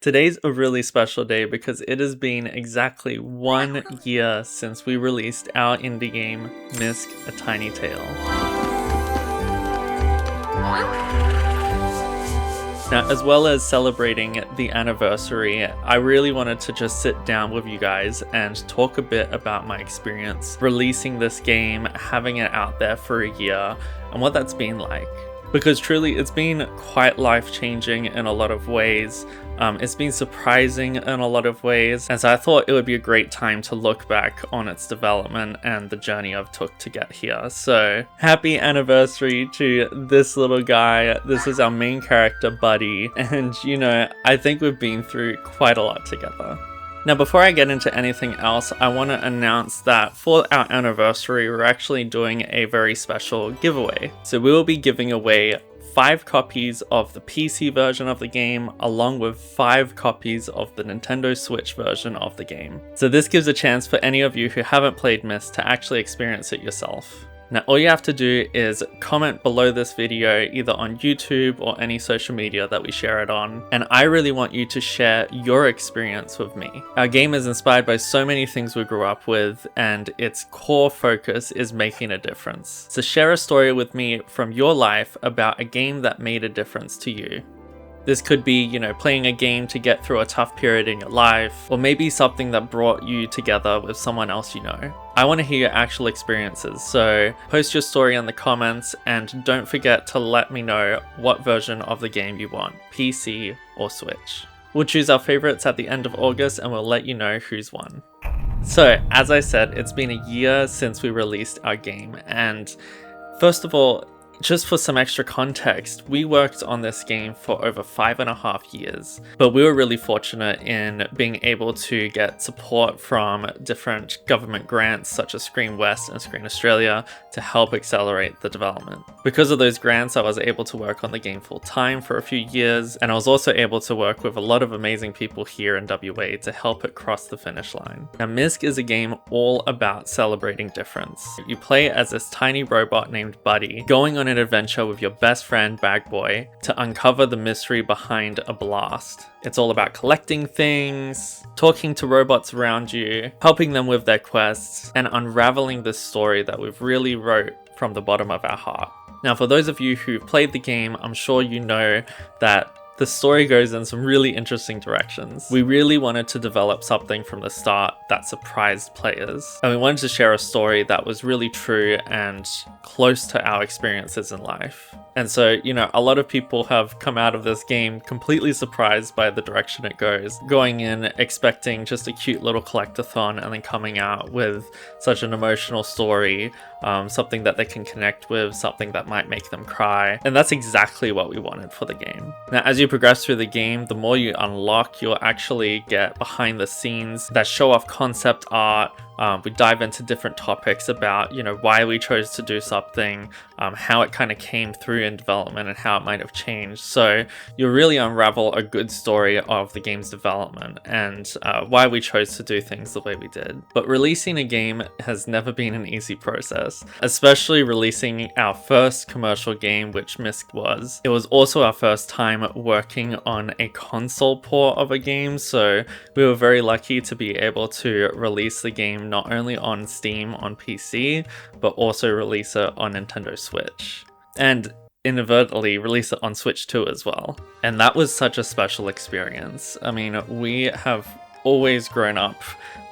Today's a really special day because it has been exactly 1 year since we released our indie game, Misc, A Tiny Tale. Now, as well as celebrating the anniversary, I really wanted to just sit down with you guys and talk a bit about my experience releasing this game, having it out there for a year, and what that's been like. Because truly, it's been quite life-changing in a lot of ways. It's been surprising in a lot of ways, and so I thought it would be a great time to look back on its development and the journey I've took to get here. So, happy anniversary to this little guy. This is our main character, Buddy, and I think we've been through quite a lot together. Now, before I get into anything else, I want to announce that for our anniversary, we're actually doing a very special giveaway. So we will be giving away 5 copies of the PC version of the game, along with 5 copies of the Nintendo Switch version of the game. So this gives a chance for any of you who haven't played Misc to actually experience it yourself. Now, all you have to do is comment below this video either on YouTube or any social media that we share it on, and I really want you to share your experience with me. Our game is inspired by so many things we grew up with, and its core focus is making a difference. So share a story with me from your life about a game that made a difference to you. This could be, playing a game to get through a tough period in your life, or maybe something that brought you together with someone else you know. I want to hear your actual experiences, so post your story in the comments, and don't forget to let me know what version of the game you want, PC or Switch. We'll choose our favorites at the end of August, and we'll let you know who's won. So, as I said, it's been a year since we released our game, and first of all, just for some extra context, we worked on this game for over 5.5 years, but we were really fortunate in being able to get support from different government grants such as Screen West and Screen Australia to help accelerate the development. Because of those grants, I was able to work on the game full time for a few years, and I was also able to work with a lot of amazing people here in WA to help it cross the finish line. Now, Misc is a game all about celebrating difference. You play as this tiny robot named Buddy, going on an adventure with your best friend Bag Boy to uncover the mystery behind a blast. It's all about collecting things, talking to robots around you, helping them with their quests, and unraveling this story that we've really wrote from the bottom of our heart. Now, for those of you who've played the game, I'm sure you know that the story goes in some really interesting directions. We really wanted to develop something from the start that surprised players, and we wanted to share a story that was really true and close to our experiences in life. And so, a lot of people have come out of this game completely surprised by the direction it goes, going in expecting just a cute little collectathon and then coming out with such an emotional story, something that they can connect with, something that might make them cry. And that's exactly what we wanted for the game. Now, as you progress through the game, the more you unlock, you'll actually get behind the scenes that show off concept art. We dive into different topics about, why we chose to do something, how it kind of came through in development and how it might have changed. So you'll really unravel a good story of the game's development and why we chose to do things the way we did. But releasing a game has never been an easy process, especially releasing our first commercial game, which Misc was. It was also our first time working on a console port of a game, so we were very lucky to be able to release the game not only on Steam on PC, but also release it on Nintendo Switch. And inadvertently release it on Switch 2 as well. And that was such a special experience. I mean, we have always grown up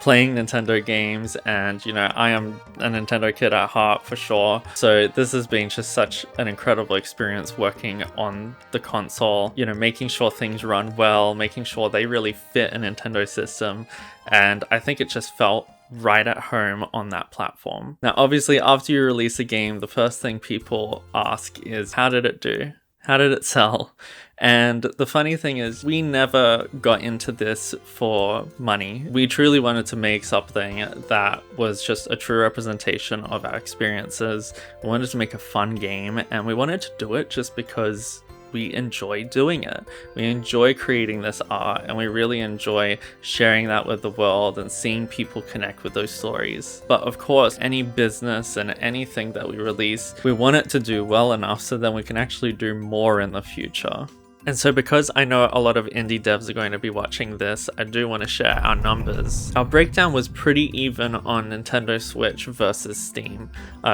playing Nintendo games, and I am a Nintendo kid at heart for sure. So this has been just such an incredible experience working on the console, making sure things run well, making sure they really fit a Nintendo system. And I think it just felt right at home on that platform. Now, obviously, after you release a game, the first thing people ask is, how did it do? How did it sell? And the funny thing is, we never got into this for money. We truly wanted to make something that was just a true representation of our experiences. We wanted to make a fun game, and we wanted to do it just because we enjoy doing it. We enjoy creating this art, and we really enjoy sharing that with the world and seeing people connect with those stories. But of course, any business and anything that we release, we want it to do well enough so then we can actually do more in the future. And so because I know a lot of indie devs are going to be watching this, I do want to share our numbers. Our breakdown was pretty even on Nintendo Switch versus Steam.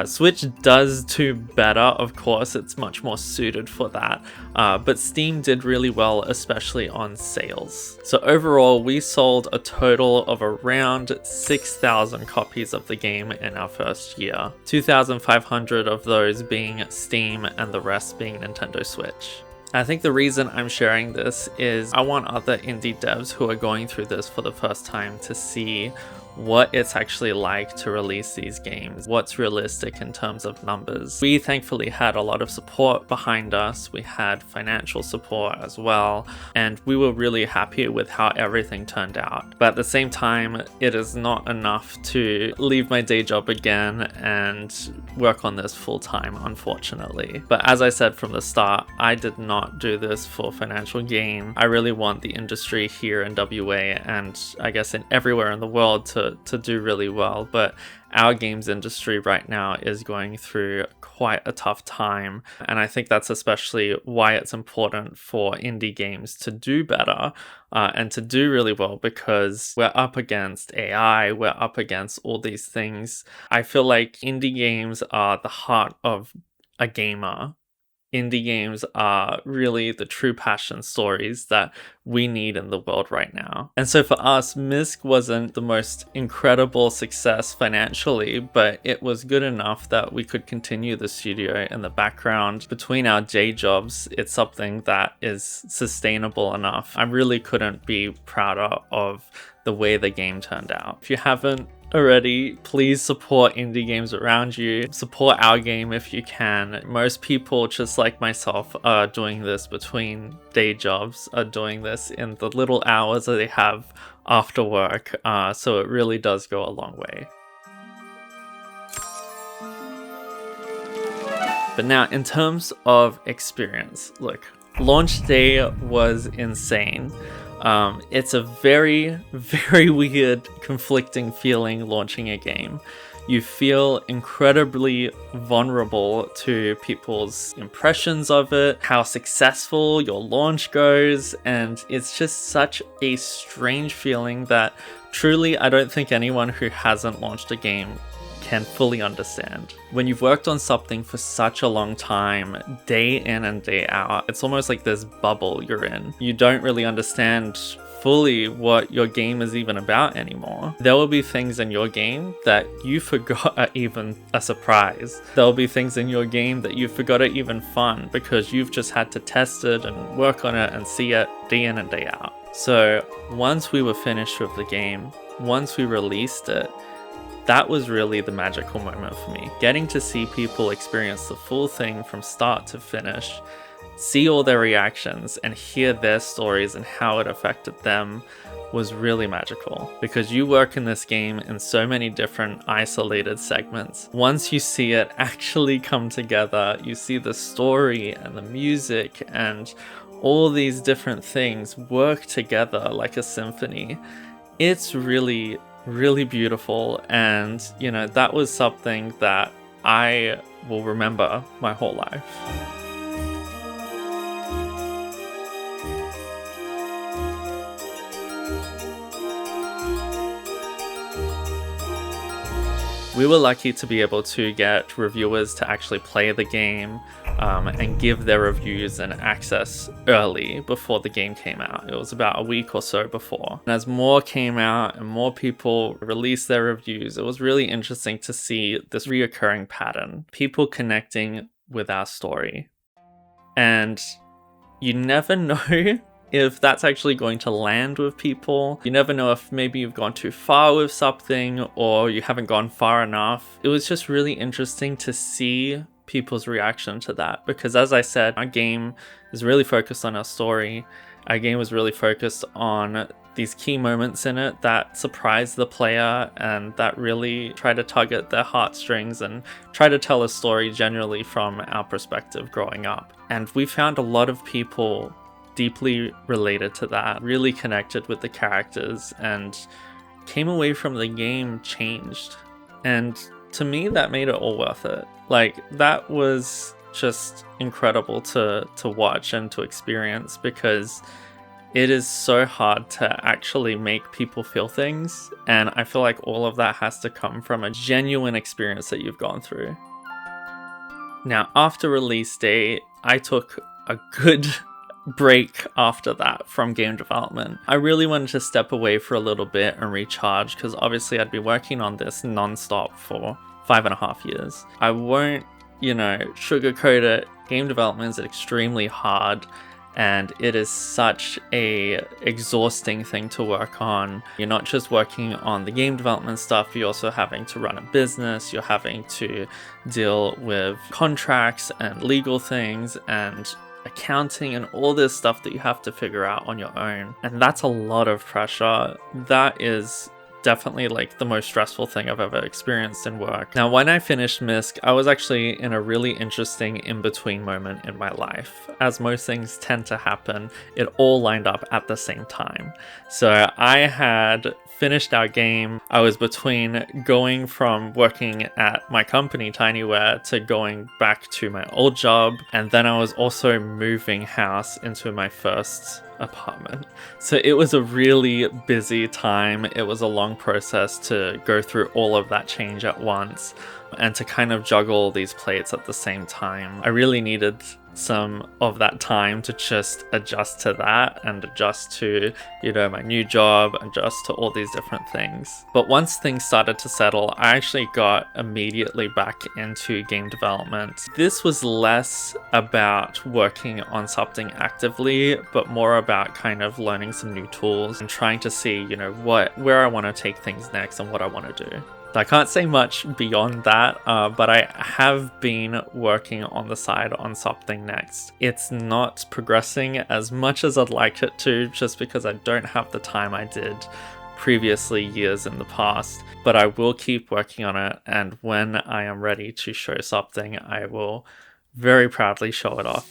Switch does do better, of course, it's much more suited for that, but Steam did really well, especially on sales. So overall, we sold a total of around 6,000 copies of the game in our first year, 2,500 of those being Steam and the rest being Nintendo Switch. I think the reason I'm sharing this is I want other indie devs who are going through this for the first time to see what it's actually like to release these games, what's realistic in terms of numbers. We thankfully had a lot of support behind us, we had financial support as well, and we were really happy with how everything turned out. But at the same time, it is not enough to leave my day job again and work on this full time, unfortunately. But as I said from the start, I did not do this for financial gain. I really want the industry here in WA and I guess in everywhere in the world to do really well, but our games industry right now is going through quite a tough time, and I think that's especially why it's important for indie games to do better and to do really well, because we're up against AI, we're up against all these things. I feel like indie games are the heart of a gamer. Indie games are really the true passion stories that we need in the world right now. And so for us, Misc wasn't the most incredible success financially, but it was good enough that we could continue the studio in the background. Between our day jobs, it's something that is sustainable enough. I really couldn't be prouder of the way the game turned out. If you haven't already, please support indie games around you. Support our game if you can. Most people, just like myself, are doing this between day jobs, are doing this in the little hours that they have after work, so it really does go a long way. But now, in terms of experience, look, launch day was insane. It's a very, very weird, conflicting feeling launching a game. You feel incredibly vulnerable to people's impressions of it, how successful your launch goes, and it's just such a strange feeling that truly I don't think anyone who hasn't launched a game can fully understand. When you've worked on something for such a long time, day in and day out, it's almost like this bubble you're in. You don't really understand fully what your game is even about anymore. There will be things in your game that you forgot are even a surprise. There will be things in your game that you forgot are even fun because you've just had to test it and work on it and see it day in and day out. So once we were finished with the game, once we released it, that was really the magical moment for me. Getting to see people experience the full thing from start to finish, see all their reactions, and hear their stories and how it affected them was really magical. Because you work in this game in so many different isolated segments. Once you see it actually come together, you see the story and the music and all these different things work together like a symphony. It's really beautiful, and you know, that was something that I will remember my whole life. We were lucky to be able to get reviewers to actually play the game and give their reviews and access early before the game came out. It was about a week or so before. And as more came out and more people released their reviews, it was really interesting to see this reoccurring pattern. People connecting with our story. And you never know if that's actually going to land with people. You never know if maybe you've gone too far with something or you haven't gone far enough. It was just really interesting to see people's reaction to that, because as I said, our game is really focused on our story. Our game was really focused on these key moments in it that surprise the player and that really try to tug at their heartstrings and try to tell a story generally from our perspective growing up. And we found a lot of people deeply related to that, really connected with the characters, and came away from the game changed. And to me, that made it all worth it. Like, that was just incredible to watch and to experience, because it is so hard to actually make people feel things, and I feel like all of that has to come from a genuine experience that you've gone through. Now, after release day, I took a good break after that from game development. I really wanted to step away for a little bit and recharge, because obviously I'd been working on this non-stop for 5.5 years. I won't, sugarcoat it. Game development is extremely hard, and it is such a exhausting thing to work on. You're not just working on the game development stuff, you're also having to run a business, you're having to deal with contracts and legal things and accounting and all this stuff that you have to figure out on your own. And that's a lot of pressure. That is definitely like the most stressful thing I've ever experienced in work. Now, when I finished Misc, I was actually in a really interesting in-between moment in my life. As most things tend to happen, it all lined up at the same time. So I had finished our game. I was between going from working at my company, Tinyware, to going back to my old job. And then I was also moving house into my first apartment. So it was a really busy time. It was a long process to go through all of that change at once and to kind of juggle these plates at the same time. I really needed some of that time to just adjust to that and adjust to, my new job, adjust to all these different things. But once things started to settle, I actually got immediately back into game development. This was less about working on something actively, but more about kind of learning some new tools and trying to see, where I want to take things next and what I want to do. I can't say much beyond that, but I have been working on the side on something next. It's not progressing as much as I'd like it to, just because I don't have the time I did previously years in the past, but I will keep working on it, and when I am ready to show something, I will very proudly show it off.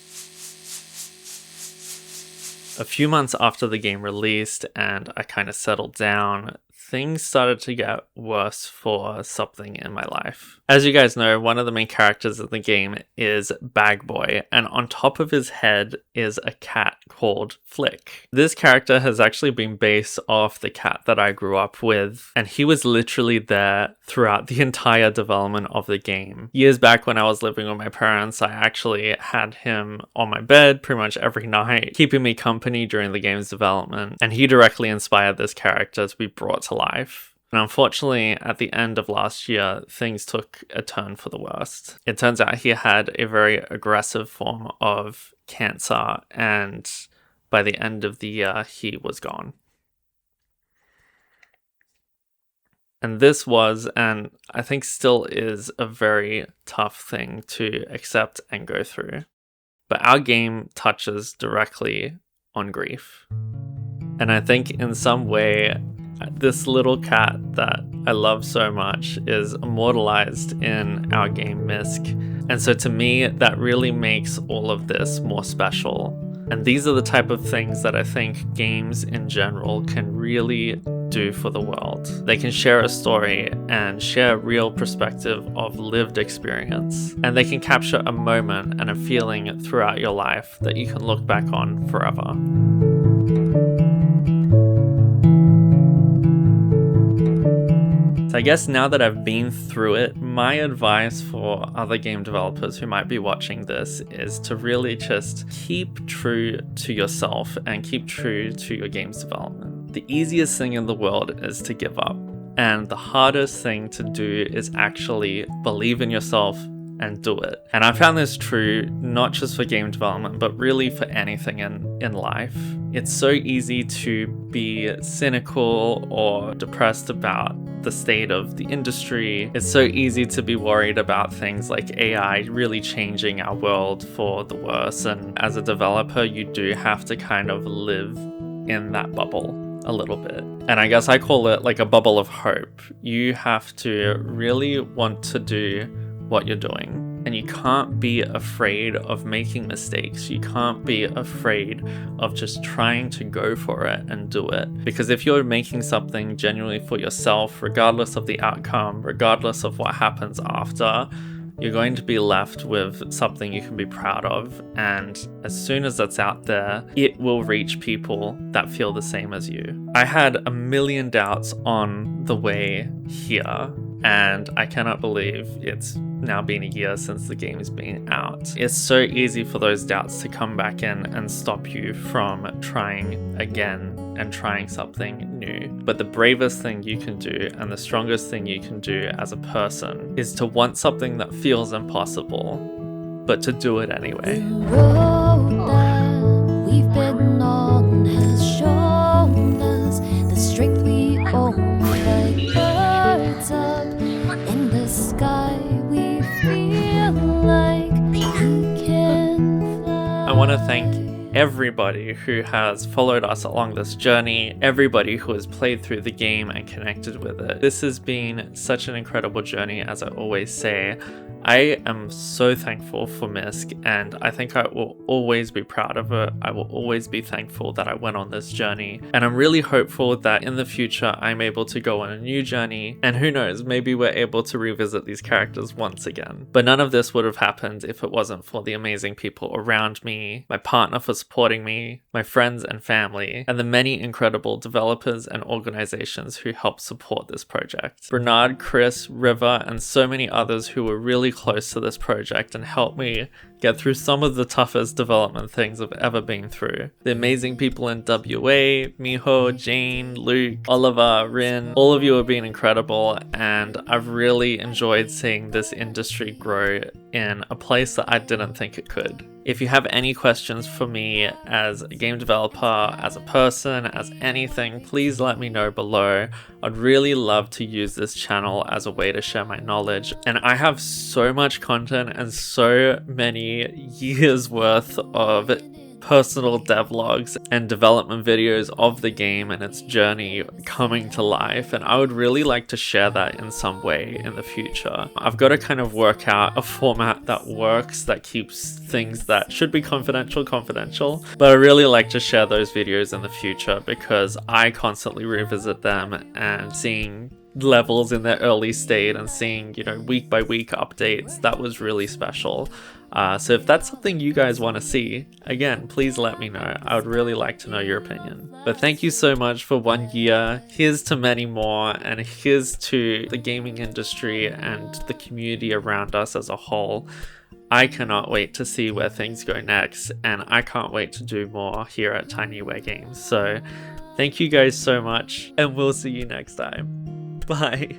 A few months after the game released and I kind of settled down, things started to get worse for something in my life. As you guys know, one of the main characters of the game is Bag Boy, and on top of his head is a cat called Flick. This character has actually been based off the cat that I grew up with, and he was literally there throughout the entire development of the game. Years back when I was living with my parents, I actually had him on my bed pretty much every night, keeping me company during the game's development, and he directly inspired this character to be brought to life. And unfortunately, at the end of last year, things took a turn for the worst. It turns out he had a very aggressive form of cancer, and by the end of the year, he was gone. And this was, and I think still is, a very tough thing to accept and go through. But our game touches directly on grief. And I think in some way, this little cat that I love so much is immortalized in our game Misc. And so to me, that really makes all of this more special. And these are the type of things that I think games in general can really do for the world. They can share a story and share a real perspective of lived experience. And they can capture a moment and a feeling throughout your life that you can look back on forever. So I guess now that I've been through it, my advice for other game developers who might be watching this is to really just keep true to yourself and keep true to your game's development. The easiest thing in the world is to give up. And the hardest thing to do is actually believe in yourself and do it. And I found this true not just for game development, but really for anything in life. It's so easy to be cynical or depressed about the state of the industry. It's so easy to be worried about things like AI really changing our world for the worse. And as a developer, you do have to kind of live in that bubble a little bit. And I guess I call it like a bubble of hope. You have to really want to do what you're doing. And you can't be afraid of making mistakes. You can't be afraid of just trying to go for it and do it. Because if you're making something genuinely for yourself, regardless of the outcome, regardless of what happens after, you're going to be left with something you can be proud of. And as soon as that's out there, it will reach people that feel the same as you. I had a million doubts on the way here, and I cannot believe it's now been a year since the game has been out. It's so easy for those doubts to come back in and stop you from trying again and trying something new. But the bravest thing you can do and the strongest thing you can do as a person is to want something that feels impossible, but to do it anyway. The road that we've been on has shown us the strength we own. Like birds up in the sky, we feel like we can fly. I want to thank everybody who has followed us along this journey, everybody who has played through the game and connected with it. This has been such an incredible journey, as I always say. I am so thankful for Misc, and I think I will always be proud of it. I will always be thankful that I went on this journey, and I'm really hopeful that in the future I'm able to go on a new journey, and who knows, maybe we're able to revisit these characters once again. But none of this would have happened if it wasn't for the amazing people around me, my partner for supporting me, my friends and family, and the many incredible developers and organizations who helped support this project. Bernard, Chris, River, and so many others who were really close to this project and helped me get through some of the toughest development things I've ever been through. The amazing people in WA, Miho, Jane, Luke, Oliver, Rin, all of you have been incredible, and I've really enjoyed seeing this industry grow in a place that I didn't think it could. If you have any questions for me as a game developer, as a person, as anything, please let me know below. I'd really love to use this channel as a way to share my knowledge. And I have so much content and so many years worth of personal devlogs and development videos of the game and its journey coming to life, and I would really like to share that in some way in the future. I've got to kind of work out a format that works, that keeps things that should be confidential, but I really like to share those videos in the future because I constantly revisit them, and seeing levels in their early state and seeing, week by week updates, that was really special. So if that's something you guys want to see, again, please let me know. I would really like to know your opinion. But thank you so much for 1 year. Here's to many more, and here's to the gaming industry and the community around us as a whole. I cannot wait to see where things go next, and I can't wait to do more here at Tinyware Games. So thank you guys so much, and we'll see you next time. Bye.